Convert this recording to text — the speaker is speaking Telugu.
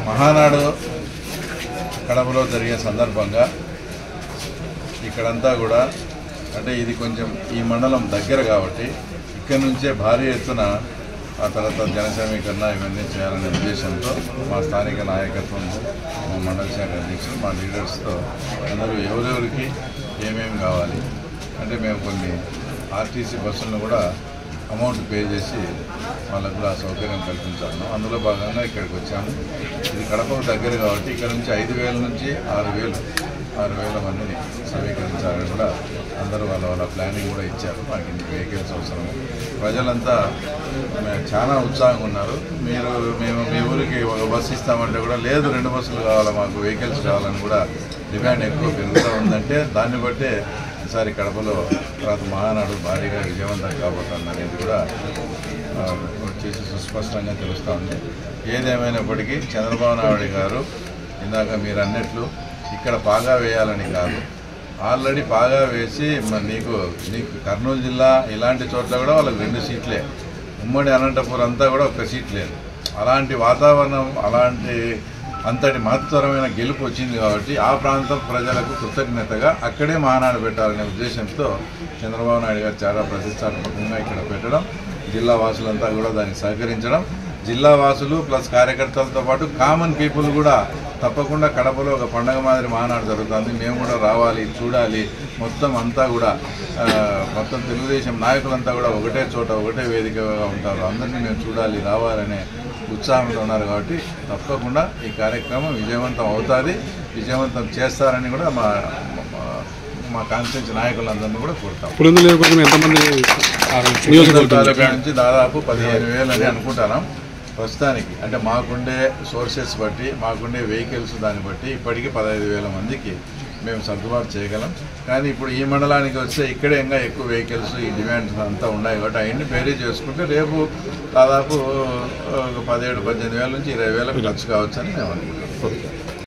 మహానాడు కడపలో జరిగే సందర్భంగా ఇక్కడంతా కూడా అంటే ఇది కొంచెం ఈ మండలం దగ్గర కాబట్టి ఇక్కడి నుంచే భారీ ఎత్తున ఆ తర్వాత జన సమీకరణ ఇవన్నీ చేయాలనే ఉద్దేశంతో మా స్థానిక నాయకత్వం, మా మండల శాఖ అధ్యక్షులు, మా లీడర్స్తో అందరూ ఎవరెవరికి ఏమేమి కావాలి అంటే మేము కొన్ని ఆర్టీసీ బస్సులను కూడా అమౌంట్ పే చేసి వాళ్ళకు కూడా సౌకర్యం కల్పించాము. అందులో భాగంగా ఇక్కడికి వచ్చాము. ఇది కడపకు దగ్గర కాబట్టి ఇక్కడ నుంచి 5,000 నుంచి 6,000 మందిని సమీకరించాలని కూడా అందరూ వాళ్ళ ప్లానింగ్ కూడా ఇచ్చారు. మాకు ఇన్ని వెహికల్స్ అవసరం. ప్రజలంతా చాలా ఉత్సాహంగా ఉన్నారు. మేము మీ ఊరికి ఒక బస్సు ఇస్తామంటే కూడా లేదు 2 బస్సులు కావాలా, మాకు వెహికల్స్ కావాలని కూడా డిమాండ్ ఎక్కువ పెరుగుతూ ఉందంటే దాన్ని బట్టే ఈసారి కడపలో తర్వాత మహానాడు భారీగా విజయవంతం కాబోతుంది అనేది కూడా వచ్చేసి సుస్పష్టంగా తెలుస్తూ ఉంది. ఏదేమైనప్పటికీ చంద్రబాబు నాయుడు గారు ఇందాక మీరు అన్నట్లు ఇక్కడ పాగా వేయాలని కాదు, ఆల్రెడీ పాగా వేసి నీకు కర్నూలు జిల్లా ఇలాంటి చోట్ల కూడా వాళ్ళకి 2 సీట్లే, ఉమ్మడి అనంతపురం అంతా కూడా 1 సీట్ లేదు. అలాంటి వాతావరణం, అంతటి మహత్తరమైన గెలుపు వచ్చింది కాబట్టి ఆ ప్రాంతం ప్రజలకు కృతజ్ఞతగా అక్కడే మహానాడు పెట్టాలనే ఉద్దేశంతో చంద్రబాబు నాయుడు గారు చాలా ప్రతిష్టాత్మకంగా ఇక్కడ పెట్టడం, జిల్లా వాసులంతా కూడా దానికి సహకరించడం, జిల్లా వాసులు ప్లస్ కార్యకర్తలతో పాటు కామన్ పీపుల్ కూడా తప్పకుండా కడపలో ఒక పండగ మాదిరి మహానాడు జరుగుతుంది, మేము కూడా రావాలి, చూడాలి, మొత్తం అంతా కూడా మొత్తం తెలుగుదేశం నాయకులంతా కూడా ఒకటే చోట ఒకటే వేదికగా ఉంటారు, అందరినీ మేము చూడాలి, రావాలనే ఉత్సాహంతో ఉన్నారు. కాబట్టి తప్పకుండా ఈ కార్యక్రమం విజయవంతం అవుతుంది, విజయవంతం చేస్తారని కూడా మా కాన్స్టిట్యూన్సీ నాయకులందరినీ కూడా కోరుతాం. నుంచి దాదాపు 15,000 అని అనుకుంటున్నాం ప్రస్తుతానికి. అంటే మాకుండే సోర్సెస్ బట్టి, మాకుండే వెహికల్స్ దాన్ని బట్టి ఇప్పటికీ 15,000 మందికి మేము సర్దుబాటు చేయగలం. కానీ ఇప్పుడు ఈ మండలానికి వస్తే ఇక్కడే ఇంకా ఎక్కువ వెహికల్స్, ఈ డిమాండ్స్ అంతా ఉన్నాయి కాబట్టి అవన్నీ బేరీ చేసుకుంటే రేపు దాదాపు 17,000-18,000 నుంచి 20,000 ఖర్చు కావచ్చని మేము అనుకుంటున్నాం.